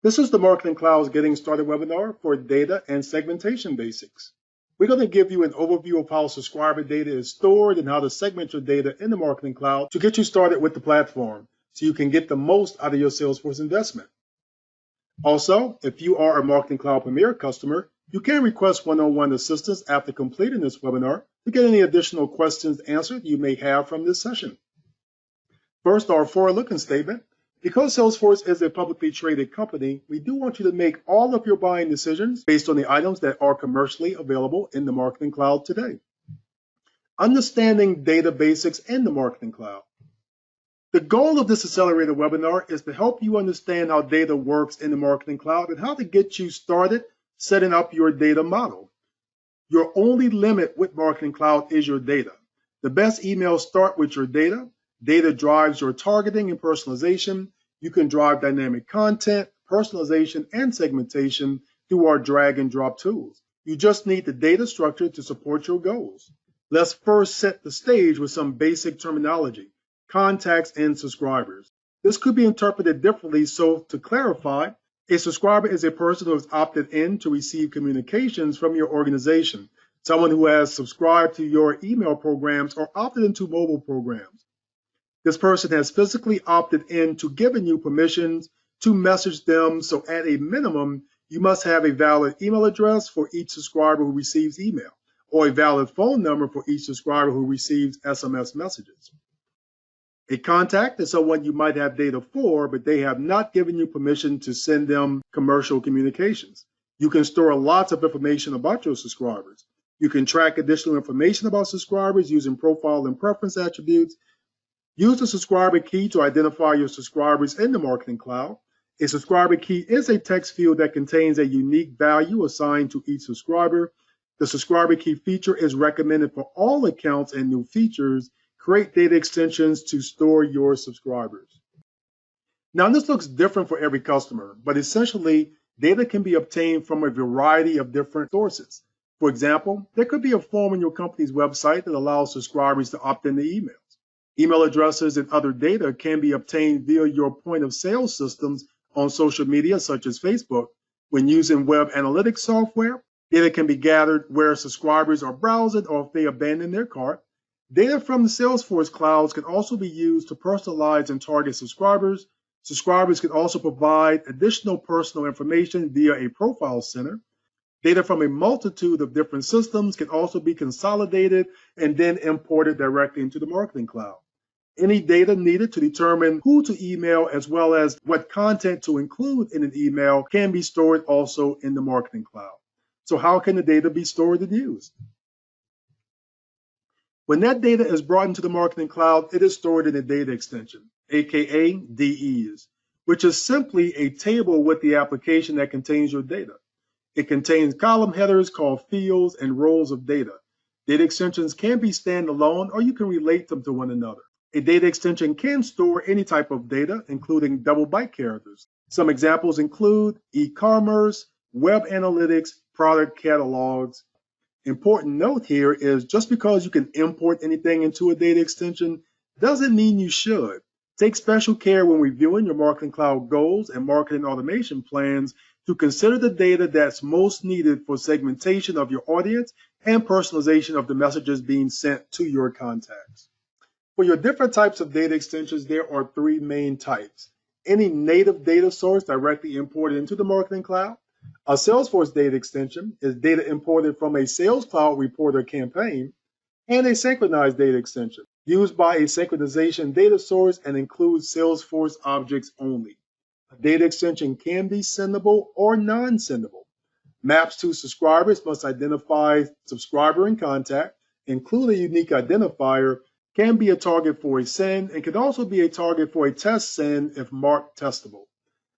This is the Marketing Cloud's Getting Started webinar for data and segmentation basics. We're going to give you an overview of how subscriber data is stored and how to segment your data in the Marketing Cloud to get you started with the platform so you can get the most out of your Salesforce investment. Also, if you are a Marketing Cloud Premier customer, you can request one-on-one assistance after completing this webinar to get any additional questions answered you may have from this session. First, our forward-looking statement. Because Salesforce is a publicly traded company, we do want you to make all of your buying decisions based on the items that are commercially available in the Marketing Cloud today. Understanding data basics in the Marketing Cloud. The goal of this accelerated webinar is to help you understand how data works in the Marketing Cloud and how to get you started setting up your data model. Your only limit with Marketing Cloud is your data. The best emails start with your data. Data drives your targeting and personalization. You can drive dynamic content, personalization, and segmentation through our drag and drop tools. You just need the data structure to support your goals. Let's first set the stage with some basic terminology, contacts and subscribers. This could be interpreted differently, so to clarify, a subscriber is a person who has opted in to receive communications from your organization, someone who has subscribed to your email programs or opted into mobile programs. This person has physically opted in to giving you permissions to message them, so at a minimum, you must have a valid email address for each subscriber who receives email, or a valid phone number for each subscriber who receives SMS messages. A contact is someone you might have data for, but they have not given you permission to send them commercial communications. You can store lots of information about your subscribers. You can track additional information about subscribers using profile and preference attributes. Use the subscriber key to identify your subscribers in the Marketing Cloud. A subscriber key is a text field that contains a unique value assigned to each subscriber. The subscriber key feature is recommended for all accounts and new features. Create data extensions to store your subscribers. Now, this looks different for every customer, but essentially, data can be obtained from a variety of different sources. For example, there could be a form on your company's website that allows subscribers to opt into emails. Email addresses and other data can be obtained via your point of sale systems on social media, such as Facebook. When using web analytics software, data can be gathered where subscribers are browsing or if they abandon their cart. Data from the Salesforce clouds can also be used to personalize and target subscribers. Subscribers can also provide additional personal information via a profile center. Data from a multitude of different systems can also be consolidated and then imported directly into the Marketing Cloud. Any data needed to determine who to email as well as what content to include in an email can be stored also in the Marketing Cloud. So how can the data be stored and used? When that data is brought into the Marketing Cloud, it is stored in a data extension, aka DEs, which is simply a table with the application that contains your data. It contains column headers called fields and rows of data. Data extensions can be standalone or you can relate them to one another. A data extension can store any type of data, including double byte characters. Some examples include e-commerce, web analytics, product catalogs. Important note here is just because you can import anything into a data extension doesn't mean you should. Take special care when reviewing your Marketing Cloud goals and marketing automation plans to consider the data that's most needed for segmentation of your audience and personalization of the messages being sent to your contacts. For your different types of data extensions, there are three main types. Any native data source directly imported into the Marketing Cloud. A Salesforce data extension is data imported from a Sales Cloud report or campaign, and a synchronized data extension used by a synchronization data source and includes Salesforce objects only. A data extension can be sendable or non-sendable. Maps to subscribers must identify subscriber and contact, include a unique identifier, can be a target for a send, and can also be a target for a test send if marked testable.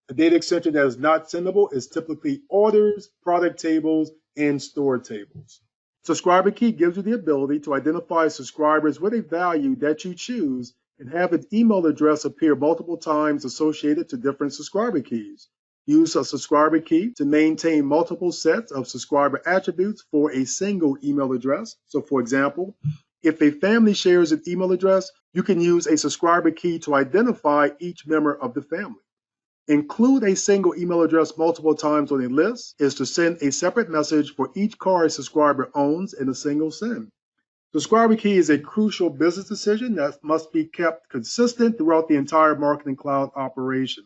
A data extension that is not sendable is typically orders, product tables, and store tables. Subscriber key gives you the ability to identify subscribers with a value that you choose and have an email address appear multiple times associated to different subscriber keys. Use a subscriber key to maintain multiple sets of subscriber attributes for a single email address. So for example, if a family shares an email address, you can use a subscriber key to identify each member of the family. Include a single email address multiple times on a list is to send a separate message for each car a subscriber owns in a single send. Subscriber key is a crucial business decision that must be kept consistent throughout the entire Marketing Cloud operation.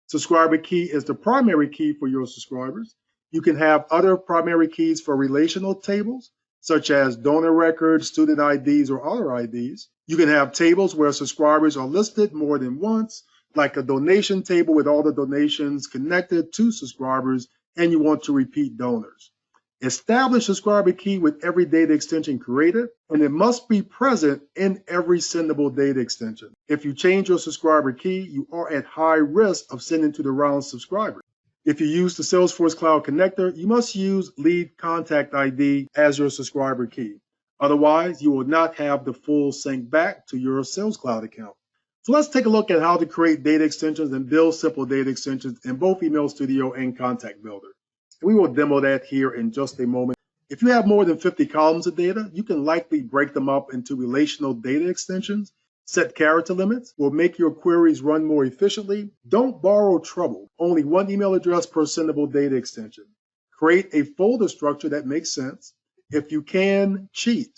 Subscriber key is the primary key for your subscribers. You can have other primary keys for relational tables, such as donor records, student IDs, or other IDs. You can have tables where subscribers are listed more than once, like a donation table with all the donations connected to subscribers, and you want to repeat donors. Establish subscriber key with every data extension created, and it must be present in every sendable data extension. If you change your subscriber key, you are at high risk of sending to the wrong subscriber. If you use the Salesforce Cloud Connector, you must use lead contact ID as your subscriber key. Otherwise, you will not have the full sync back to your Sales Cloud account. So let's take a look at how to create data extensions and build simple data extensions in both Email Studio and Contact Builder. We will demo that here in just a moment. If you have more than 50 columns of data, you can likely break them up into relational data extensions. Set character limits will make your queries run more efficiently. Don't borrow trouble. Only one email address per sendable data extension. Create a folder structure that makes sense. If you can, cheat.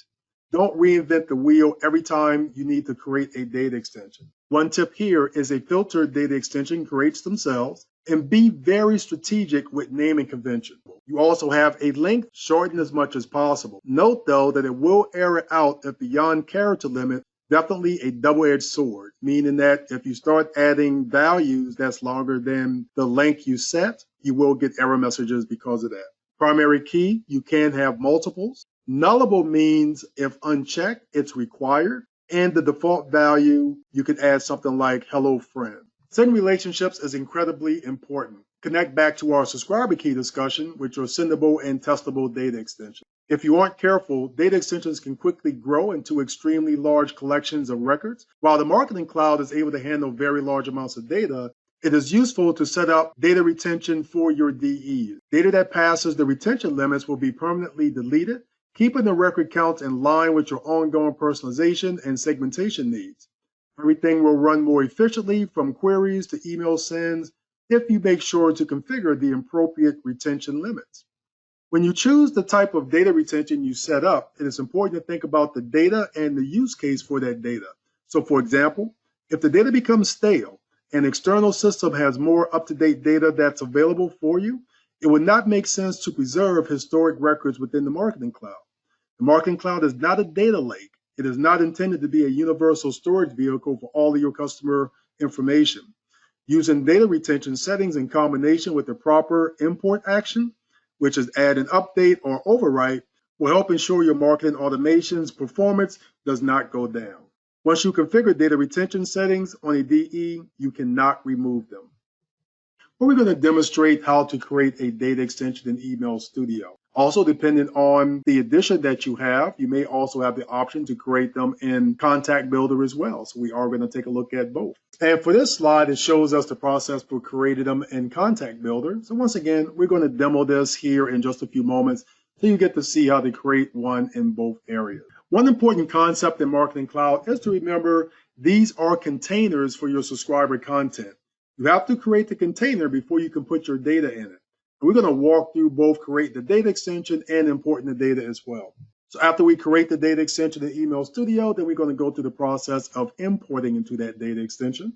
Don't reinvent the wheel every time you need to create a data extension. One tip here is a filtered data extension creates themselves, and be very strategic with naming convention. You also have a length shortened as much as possible. Note though that it will error out if beyond character limit, definitely a double-edged sword, meaning that if you start adding values that's longer than the length you set, you will get error messages because of that. Primary key, you can have multiples. Nullable means if unchecked, it's required. And the default value, you could add something like hello friend. Send relationships is incredibly important. Connect back to our subscriber key discussion, which are sendable and testable data extensions. If you aren't careful, data extensions can quickly grow into extremely large collections of records. While the Marketing Cloud is able to handle very large amounts of data, it is useful to set up data retention for your DEs. Data that passes the retention limits will be permanently deleted, keeping the record counts in line with your ongoing personalization and segmentation needs. Everything will run more efficiently from queries to email sends if you make sure to configure the appropriate retention limits. When you choose the type of data retention you set up, it is important to think about the data and the use case for that data. So for example, if the data becomes stale, an external system has more up-to-date data that's available for you, it would not make sense to preserve historic records within the Marketing Cloud. The Marketing Cloud is not a data lake. It is not intended to be a universal storage vehicle for all of your customer information. Using data retention settings in combination with the proper import action, which is add an update or overwrite, will help ensure your marketing automation's performance does not go down. Once you configure data retention settings on a DE, you cannot remove them. We're going to demonstrate how to create a data extension in Email Studio. Also, depending on the edition that you have, you may also have the option to create them in Contact Builder as well. So we are going to take a look at both. And for this slide, it shows us the process for creating them in Contact Builder. So once again, we're going to demo this here in just a few moments so you get to see how to create one in both areas. One important concept in Marketing Cloud is to remember these are containers for your subscriber content. You have to create the container before you can put your data in it. We're going to walk through both create the data extension and importing the data as well. So after we create the data extension in Email Studio, then we're going to go through the process of importing into that data extension.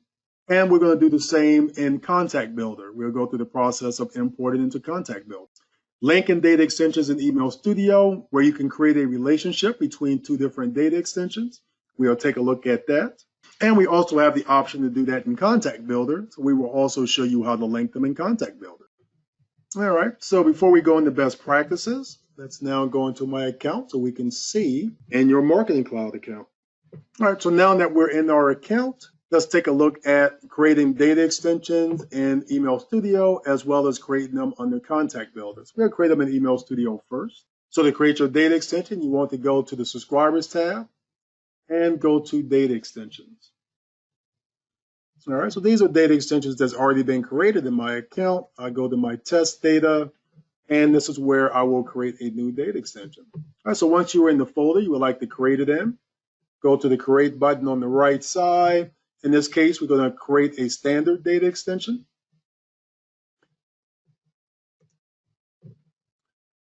And we're going to do the same in Contact Builder. We'll go through the process of importing into Contact Builder. Linking data extensions in Email Studio, where you can create a relationship between two different data extensions. We'll take a look at that. And we also have the option to do that in Contact Builder. So we will also show you how to link them in Contact Builder. All right, so before we go into best practices, let's now go into my account so we can see in your Marketing Cloud account. All right, so now that we're in our account, let's take a look at creating data extensions in Email Studio, as well as creating them under Contact Builder. So we're gonna create them in Email Studio first. So to create your data extension, you want to go to the Subscribers tab and go to Data Extensions. All right, so these are data extensions that's already been created in my account. I go to my test data, and this is where I will create a new data extension. All right, so once you're in the folder you would like to create it in, go to the Create button on the right side. In this case, we're going to create a standard data extension.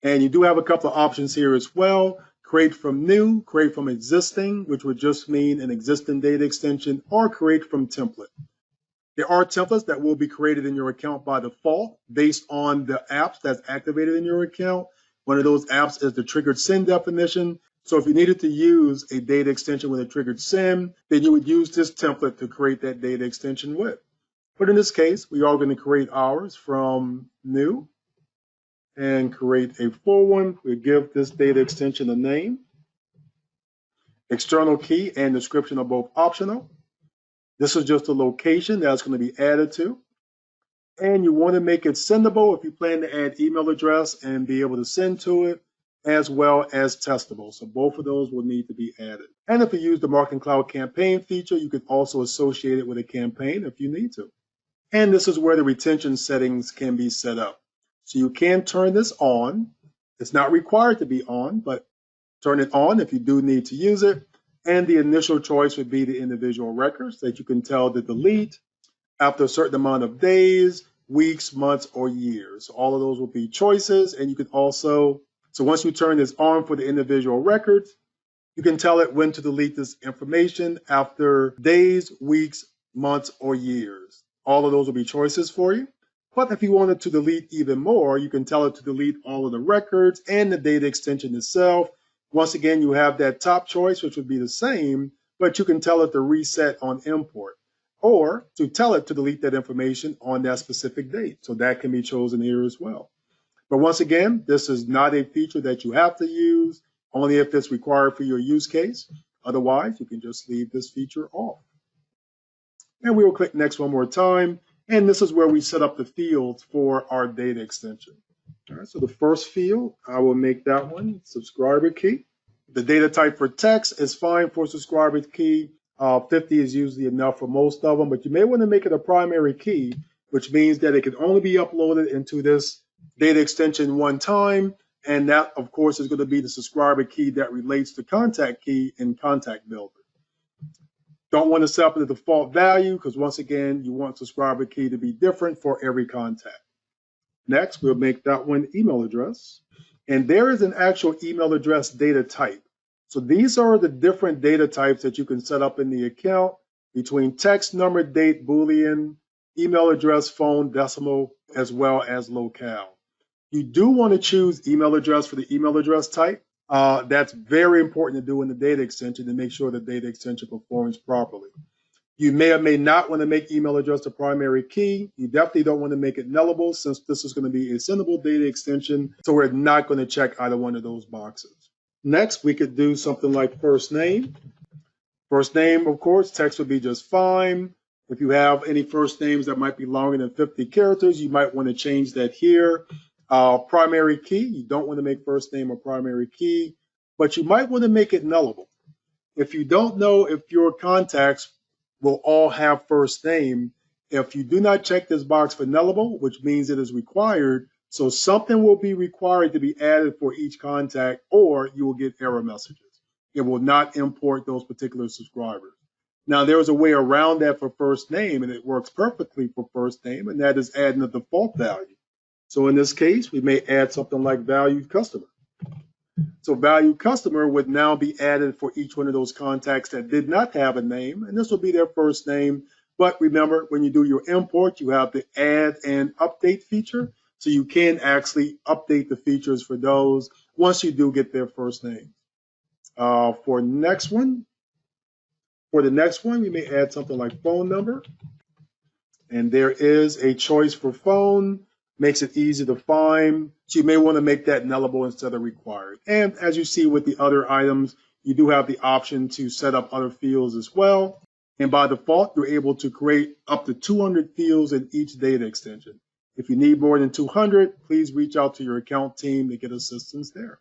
And you do have a couple of options here as well. Create from new, create from existing, which would just mean an existing data extension, or create from template. There are templates that will be created in your account by default based on the apps that's activated in your account. One of those apps is the triggered send definition. So if you needed to use a data extension with a triggered send, then you would use this template to create that data extension with. But in this case, we are going to create ours from new and create a full one. We give this data extension a name. External key and description are both optional. This is just a location that's going to be added to. And you want to make it sendable if you plan to add email address and be able to send to it, as well as testable. So both of those will need to be added. And if you use the Marketing Cloud campaign feature, you can also associate it with a campaign if you need to. And this is where the retention settings can be set up. So you can turn this on. It's not required to be on, but turn it on if you do need to use it. And the initial choice would be the individual records that you can tell to delete after a certain amount of days, weeks, months, or years. All of those will be choices. And you can also, so once you turn this on for the individual records, you can tell it when to delete this information after days, weeks, months, or years. All of those will be choices for you. But if you wanted to delete even more, you can tell it to delete all of the records and the data extension itself. Once again, you have that top choice, which would be the same, but you can tell it to reset on import or to tell it to delete that information on that specific date. So that can be chosen here as well. But once again, this is not a feature that you have to use, only if it's required for your use case. Otherwise, you can just leave this feature off. And we will click next one more time. And this is where we set up the fields for our data extension. All right, so the first field, I will make that one subscriber key. The data type for text is fine for subscriber key. 50 is usually enough for most of them, but you may want to make it a primary key, which means that it can only be uploaded into this data extension one time. And that, of course, is going to be the subscriber key that relates to contact key in Contact Builder. Don't want to set up the default value because, once again, you want subscriber key to be different for every contact. Next, we'll make that one email address. And there is an actual email address data type. So these are the different data types that you can set up in the account between text, number, date, Boolean, email address, phone, decimal, as well as locale. You do want to choose email address for the email address type. That's very important to do in the data extension to make sure the data extension performs properly. You may or may not want to make email address the primary key. You definitely don't want to make it nullable since this is going to be a sendable data extension. So we're not going to check either one of those boxes. Next, we could do something like first name. First name, of course, text would be just fine. If you have any first names that might be longer than 50 characters, you might want to change that here. Primary key, you don't want to make first name a primary key, but you might want to make it nullable. If you don't know if your contacts will all have first name, if you do not check this box for nullable, which means it is required, so something will be required to be added for each contact, or you will get error messages. It will not import those particular subscribers. Now, there is a way around that for first name, and it works perfectly for first name, and that is adding a default value. So in this case, we may add something like valued customer. So valued customer would now be added for each one of those contacts that did not have a name, and this will be their first name. But remember, when you do your import, you have the add and update feature. So you can actually update the features for those once you do get their first name. For the next one, we may add something like phone number. And there is a choice for phone. Makes it easy to find. So you may want to make that nullable instead of required. And as you see with the other items, you do have the option to set up other fields as well. And by default, you're able to create up to 200 fields in each data extension. If you need more than 200, please reach out to your account team to get assistance there.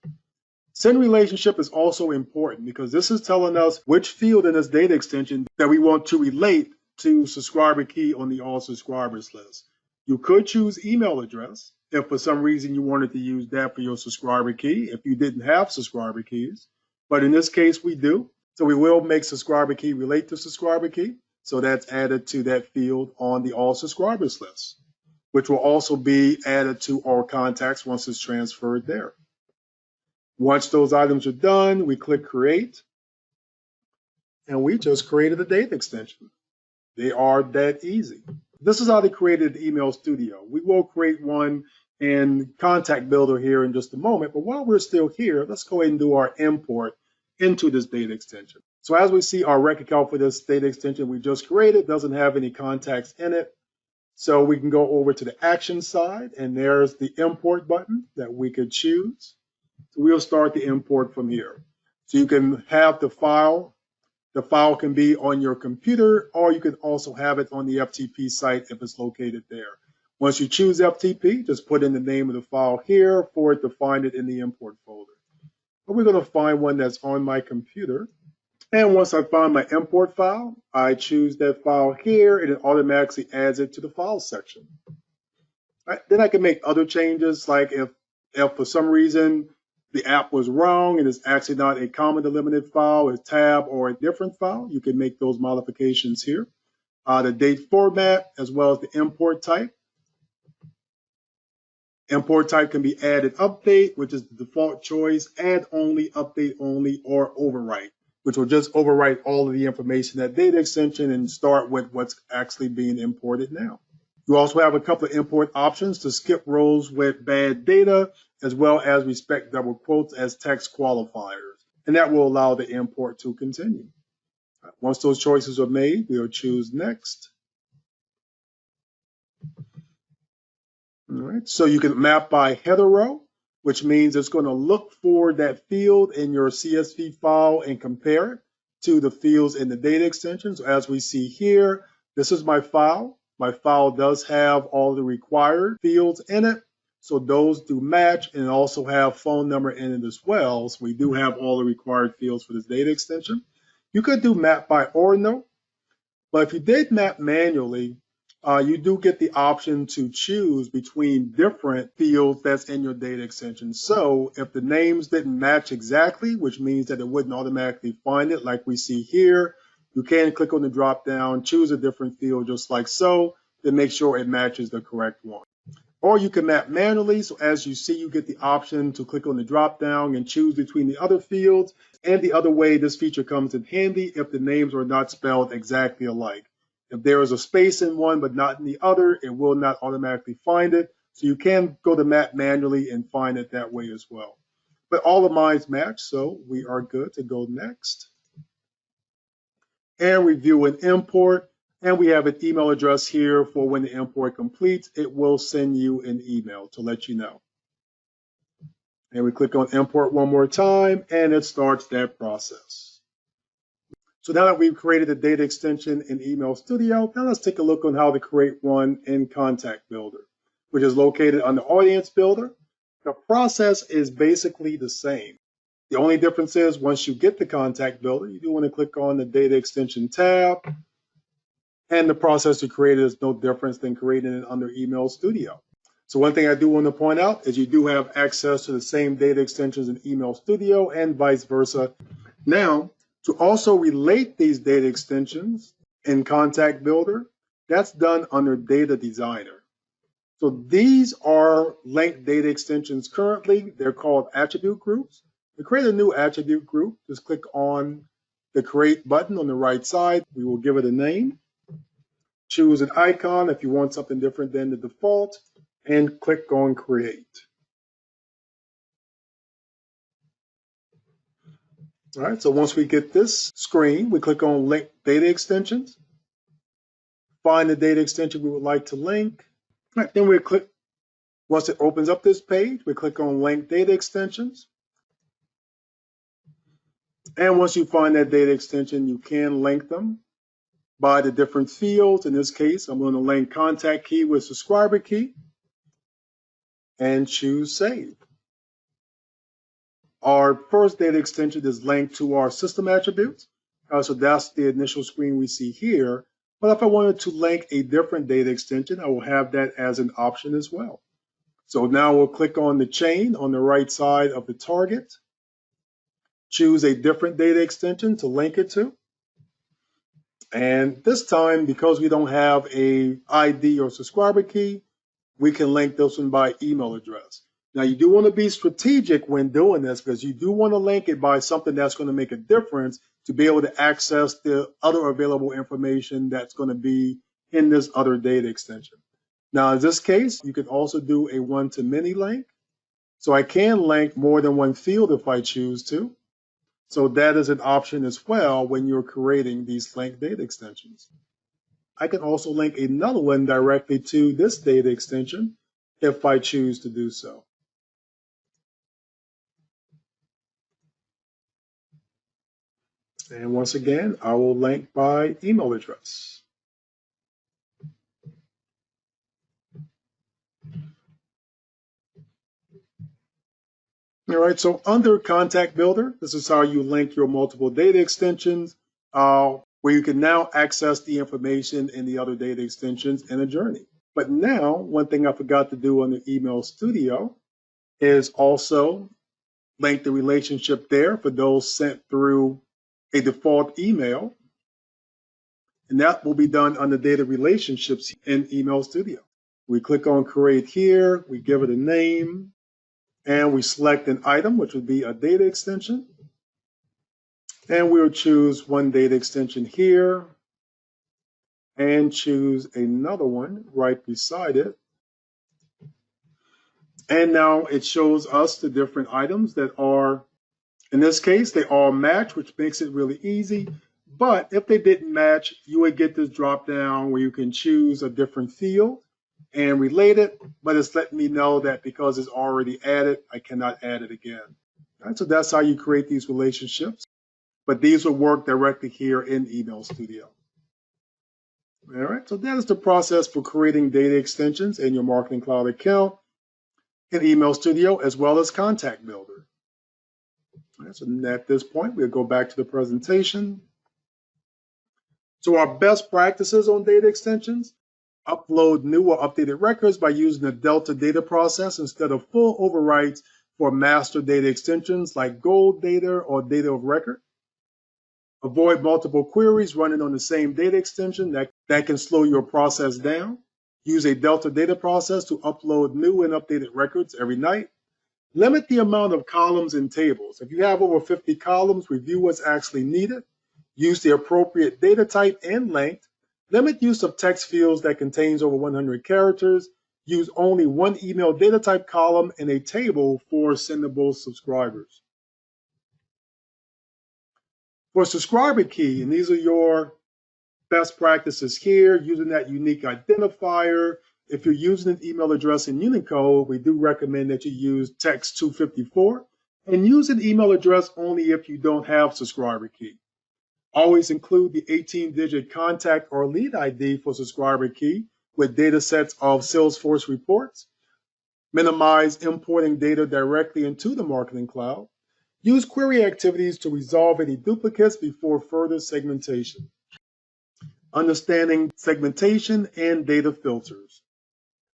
Send relationship is also important because this is telling us which field in this data extension that we want to relate to subscriber key on the all subscribers list. You could choose email address if for some reason you wanted to use that for your subscriber key if you didn't have subscriber keys. But in this case, we do. So we will make subscriber key relate to subscriber key. So that's added to that field on the all subscribers list, which will also be added to all contacts once it's transferred there. Once those items are done, we click Create, and we just created a data extension. They are that easy. This is how they created the Email Studio. We will create one in Contact Builder here in just a moment, but while we're still here, let's go ahead and do our import into this data extension. So as we see, our rec account for this data extension we just created doesn't have any contacts in it. So we can go over to the action side, and there's the import button that we could choose. So we'll start the import from here. So you can have the file. The file can be on your computer, or you can also have it on the FTP site if it's located there. Once you choose FTP, just put in the name of the file here for it to find it in the import folder. But we're going to find one that's on my computer. And once I find my import file, I choose that file here, and it automatically adds it to the file section. Right? Then I can make other changes, like if for some reason the app was wrong and it's actually not a comma delimited file, a tab, or a different file, you can make those modifications here. The date format, as well as the import type. Import type can be add and update, which is the default choice, add only, update only, or overwrite, which will just overwrite all of the information in that data extension and start with what's actually being imported now. You also have a couple of import options to skip rows with bad data, as well as respect double quotes as text qualifiers, and that will allow the import to continue. Once those choices are made, we'll choose Next. All right, so you can map by header row, which means it's going to look for that field in your CSV file and compare it to the fields in the data extension. So as we see here, this is my file. My file does have all the required fields in it. So those do match, and also have phone number in it as well. So we do have all the required fields for this data extension. You could do map by ordinal, but if you did map manually, you do get the option to choose between different fields that's in your data extension. So if the names didn't match exactly, which means that it wouldn't automatically find it like we see here, you can click on the drop down, choose a different field just like so, then make sure it matches the correct one. Or you can map manually, so as you see, you get the option to click on the drop down and choose between the other fields. And the other way this feature comes in handy if the names are not spelled exactly alike. If there is a space in one but not in the other, it will not automatically find it. So you can go to map manually and find it that way as well. But all of mine's match, so we are good to go next. And review and import. And we have an email address here for when the import completes. It will send you an email to let you know. And we click on import one more time, and it starts that process. So now that we've created a data extension in Email Studio, now let's take a look on how to create one in Contact Builder, which is located on the Audience Builder. The process is basically the same. The only difference is once you get the Contact Builder, you do want to click on the Data Extension tab, and the process to create it is no different than creating it under Email Studio. So one thing I do want to point out is you do have access to the same data extensions in Email Studio and vice versa. Now, to also relate these data extensions in Contact Builder, that's done under Data Designer. So these are linked data extensions currently. They're called attribute groups. To create a new attribute group, just click on the Create button on the right side. We will give it a name. Choose an icon if you want something different than the default, and click on Create. All right, so once we get this screen, we click on Link Data Extensions. Find the data extension we would like to link. All right, then we click, once it opens up this page, we click on Link Data Extensions. And once you find that data extension, you can link them by the different fields. In this case, I'm going to link contact key with subscriber key and choose Save. Our first data extension is linked to our system attributes. So that's the initial screen we see here. But if I wanted to link a different data extension, I will have that as an option as well. So now we'll click on the chain on the right side of the target. Choose a different data extension to link it to. And this time, because we don't have a ID or subscriber key, we can link this one by email address. Now, you do want to be strategic when doing this because you do want to link it by something that's going to make a difference to be able to access the other available information that's going to be in this other data extension. Now, in this case, you could also do a one-to-many link. So I can link more than one field if I choose to. So that is an option as well when you're creating these linked data extensions. I can also link another one directly to this data extension if I choose to do so. And once again, I will link by email address. All right, so under Contact Builder, this is how you link your multiple data extensions, where you can now access the information in the other data extensions in a journey. But now, one thing I forgot to do on the Email Studio is also link the relationship there for those sent through a default email. And that will be done under Data Relationships in Email Studio. We click on Create here, we give it a name, and we select an item, which would be a data extension. And we'll choose one data extension here and choose another one right beside it. And now it shows us the different items that are, in this case, they all match, which makes it really easy. But if they didn't match, you would get this drop down where you can choose a different field and relate it, but it's letting me know that because it's already added, I cannot add it again. All right, so that's how you create these relationships, but these will work directly here in Email Studio. All right, so that is the process for creating data extensions in your Marketing Cloud account in Email Studio, as well as Contact Builder. All right, so at this point, we'll go back to the presentation. So our best practices on data extensions: upload new or updated records by using the Delta data process instead of full overwrites for master data extensions like gold data or data of record. Avoid multiple queries running on the same data extension that can slow your process down. Use a Delta data process to upload new and updated records every night. Limit the amount of columns in tables. If you have over 50 columns, review what's actually needed. Use the appropriate data type and length. Limit use of text fields that contains over 100 characters. Use only one email data type column in a table for sendable subscribers. For subscriber key, and these are your best practices here, using that unique identifier. If you're using an email address in Unicode, we do recommend that you use text 254 and use an email address only if you don't have subscriber key. Always include the 18-digit contact or lead ID for subscriber key with data sets of Salesforce reports. Minimize importing data directly into the Marketing Cloud. Use query activities to resolve any duplicates before further segmentation. Understanding segmentation and data filters.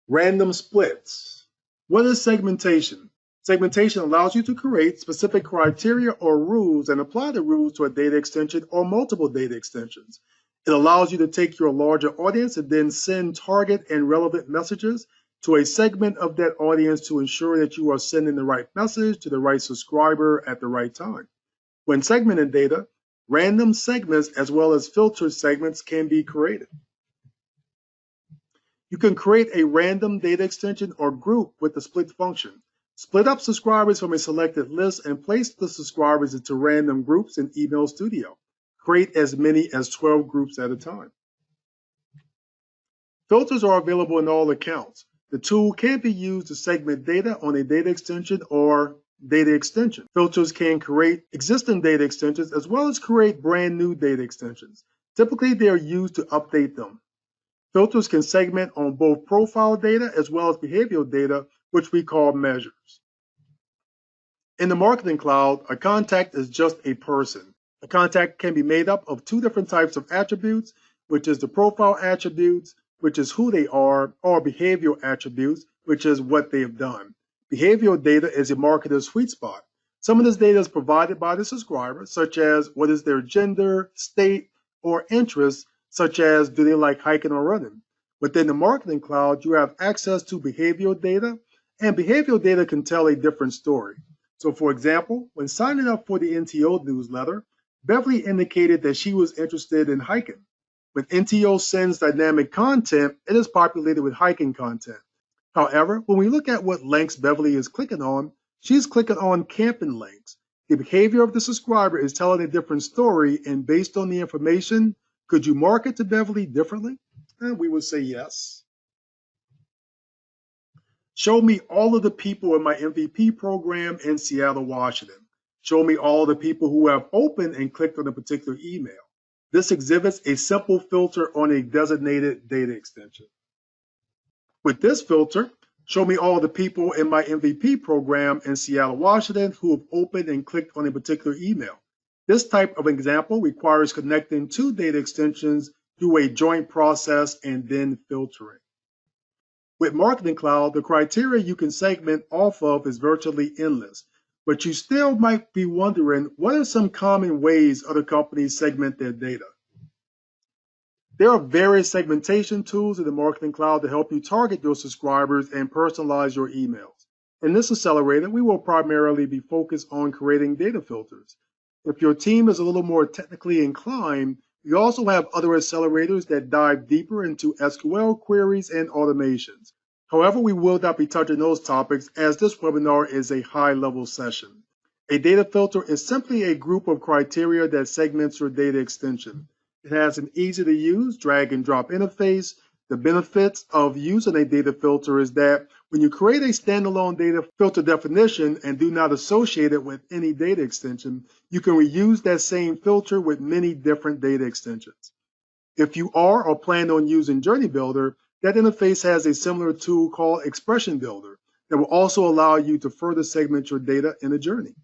Random splits. What is segmentation? Segmentation allows you to create specific criteria or rules and apply the rules to a data extension or multiple data extensions. It allows you to take your larger audience and then send target and relevant messages to a segment of that audience to ensure that you are sending the right message to the right subscriber at the right time. When segmenting data, random segments as well as filtered segments can be created. You can create a random data extension or group with the split function. Split up subscribers from a selected list and place the subscribers into random groups in Email Studio. Create as many as 12 groups at a time. Filters are available in all accounts. The tool can be used to segment data on a data extension or data extension. Filters can create existing data extensions as well as create brand new data extensions. Typically, they are used to update them. Filters can segment on both profile data as well as behavioral data, which we call measures. In the Marketing Cloud, a contact is just a person. A contact can be made up of two different types of attributes, which is the profile attributes, which is who they are, or behavioral attributes, which is what they have done. Behavioral data is a marketer's sweet spot. Some of this data is provided by the subscriber, such as what is their gender, state, or interests, such as do they like hiking or running. Within the Marketing Cloud, you have access to behavioral data And behavioral data can tell a different story. So for example, when signing up for the NTO newsletter, Beverly indicated that she was interested in hiking. When NTO sends dynamic content, it is populated with hiking content. However, when we look at what links Beverly is clicking on, she's clicking on camping links. The behavior of the subscriber is telling a different story, and based on the information, could you market to Beverly differently? And we would say yes. Show me all of the people in my MVP program in Seattle, Washington. Show me all the people who have opened and clicked on a particular email. This exhibits a simple filter on a designated data extension. With this filter, show me all the people in my MVP program in Seattle, Washington who have opened and clicked on a particular email. This type of example requires connecting two data extensions through a joint process and then filtering. With Marketing Cloud, the criteria you can segment off of is virtually endless, but you still might be wondering, what are some common ways other companies segment their data? There are various segmentation tools in the Marketing Cloud to help you target your subscribers and personalize your emails. In this accelerator, we will primarily be focused on creating data filters. If your team is a little more technically inclined, we also have other accelerators that dive deeper into SQL queries and automations. However, we will not be touching those topics as this webinar is a high-level session. A data filter is simply a group of criteria that segments your data extension. It has an easy-to-use drag and drop interface. The benefits of using a data filter is that when you create a standalone data filter definition and do not associate it with any data extension, you can reuse that same filter with many different data extensions. If you are or plan on using Journey Builder, that interface has a similar tool called Expression Builder that will also allow you to further segment your data in a journey.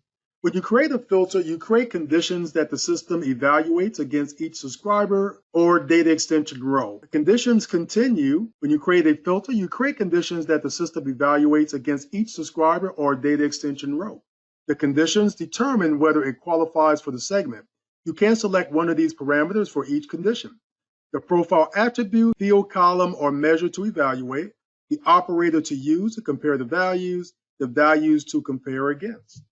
When you create a filter, you create conditions that the system evaluates against each subscriber or data extension row. The conditions continue. When you create a filter, you create conditions that the system evaluates against each subscriber or data extension row. The conditions determine whether it qualifies for the segment. You can select one of these parameters for each condition. The profile attribute, field column, or measure to evaluate, the operator to use to compare the values to compare against.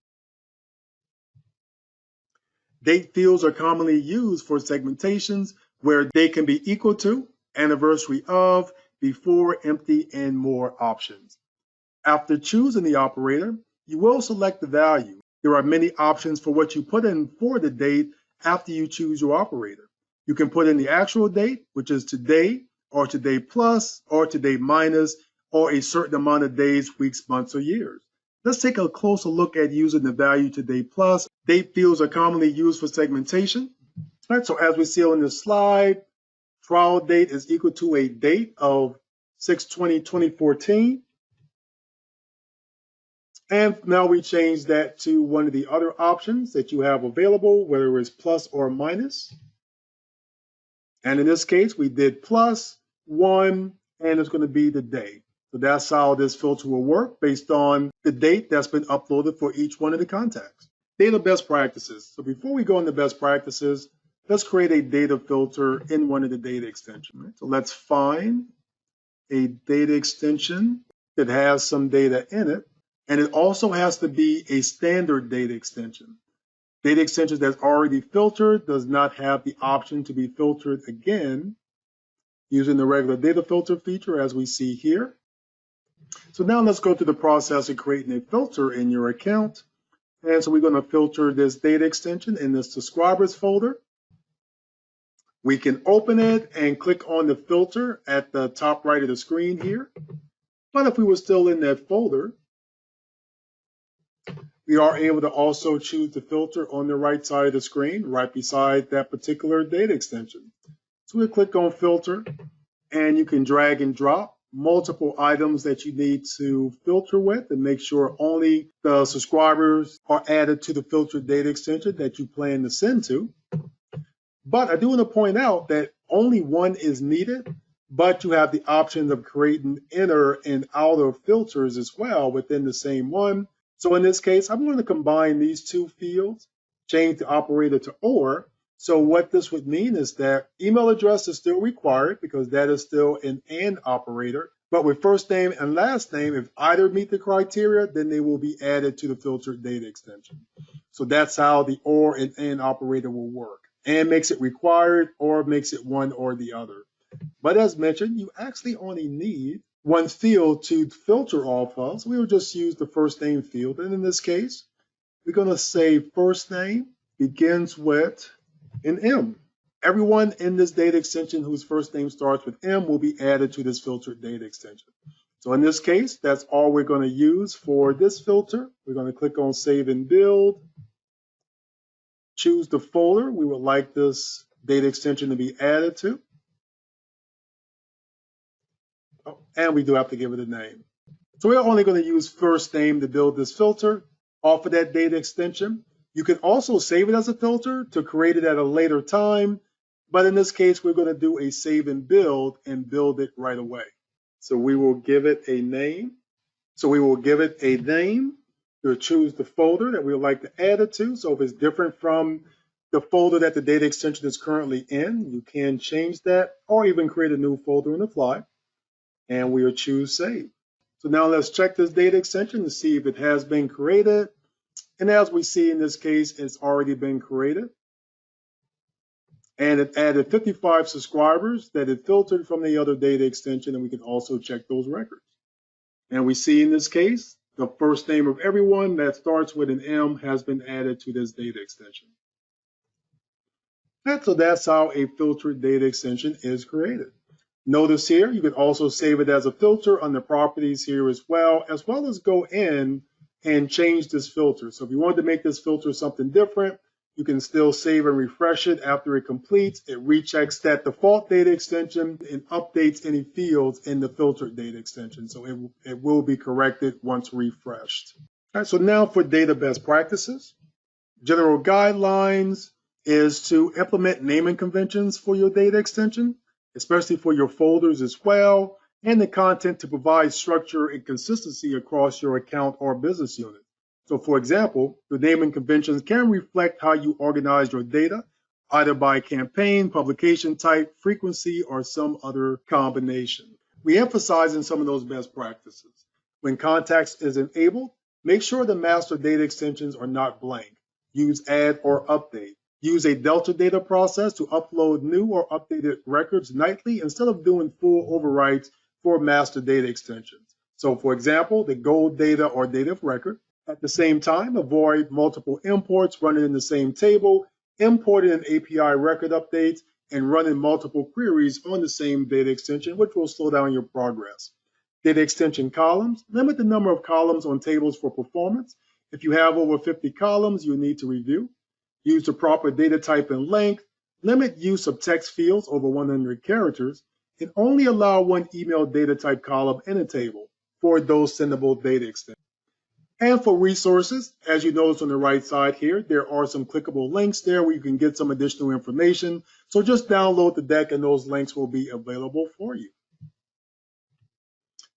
Date fields are commonly used for segmentations where they can be equal to, anniversary of, before, empty, and more options. After choosing the operator, you will select the value. There are many options for what you put in for the date after you choose your operator. You can put in the actual date, which is today, or today plus, or today minus, or a certain amount of days, weeks, months, or years. Let's take a closer look at using the value today plus. Date fields are commonly used for segmentation. All right, so as we see on this slide, trial date is equal to a date of 6/20/2014. And now we change that to one of the other options that you have available, whether it's plus or minus. And in this case, we did plus 1, and it's going to be the day. So that's how this filter will work based on the date that's been uploaded for each one of the contacts. Data best practices. So before we go into best practices, let's create a data filter in one of the data extensions. Right? So let's find a data extension that has some data in it, and it also has to be a standard data extension. Data extensions that's already filtered does not have the option to be filtered again using the regular data filter feature as we see here. So now let's go through the process of creating a filter in your account. And so we're going to filter this data extension in the subscribers folder. We can open it and click on the filter at the top right of the screen here. But if we were still in that folder, we are able to also choose the filter on the right side of the screen, right beside that particular data extension. So we'll click on filter, and you can drag and drop multiple items that you need to filter with and make sure only the subscribers are added to the filtered data extension that you plan to send to. But I do want to point out that only one is needed, but you have the option of creating inner and outer filters as well within the same one. So in this case, I'm going to combine these two fields, change the operator to or. So what this would mean is that email address is still required because that is still an and operator. But with first name and last name, if either meet the criteria, then they will be added to the filtered data extension. So that's how the or and and operator will work. And makes it required, or makes it one or the other. But as mentioned, you actually only need one field to filter off of. So we will just use the first name field. And in this case, we're going to say first name begins with an M. Everyone in this data extension whose first name starts with M will be added to this filtered data extension. So in this case, that's all we're going to use for this filter. We're going to click on Save and Build, choose the folder we would like this data extension to be added to. Oh, and we do have to give it a name. So we're only going to use first name to build this filter off of that data extension. You can also save it as a filter to create it at a later time. But in this case, we're going to do a save and build it right away. So we will give it a name. We'll choose the folder that we would like to add it to. So if it's different from the folder that the data extension is currently in, you can change that or even create a new folder on the fly. And we'll choose save. So now let's check this data extension to see if it has been created. And as we see in this case, it's already been created. And it added 55 subscribers that it filtered from the other data extension, and we can also check those records. And we see in this case, the first name of everyone that starts with an M has been added to this data extension. And so that's how a filtered data extension is created. Notice here, you can also save it as a filter on the properties here as well as go in and change this filter. So if you wanted to make this filter something different, you can still save and refresh it after it completes. It rechecks that default data extension and updates any fields in the filtered data extension. So it will be corrected once refreshed. All right, so now for data best practices. General guidelines is to implement naming conventions for your data extension, especially for your folders as well, and the content to provide structure and consistency across your account or business unit. So for example, the naming conventions can reflect how you organize your data, either by campaign, publication type, frequency, or some other combination. We emphasize in some of those best practices. When context is enabled, make sure the master data extensions are not blank. Use add or update. Use a Delta data process to upload new or updated records nightly instead of doing full overwrites for master data extensions. So for example, the gold data or data of record. At the same time, avoid multiple imports running in the same table, importing an API record updates, and running multiple queries on the same data extension, which will slow down your progress. Data extension columns. Limit the number of columns on tables for performance. If you have over 50 columns, you need to review. Use the proper data type and length. Limit use of text fields over 100 characters, and only allow one email data type column in a table for those sendable data extensions. And for resources, as you notice on the right side here, there are some clickable links there where you can get some additional information. So just download the deck and those links will be available for you.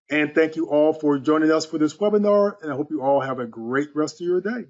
And thank you all for joining us for this webinar, and I hope you all have a great rest of your day.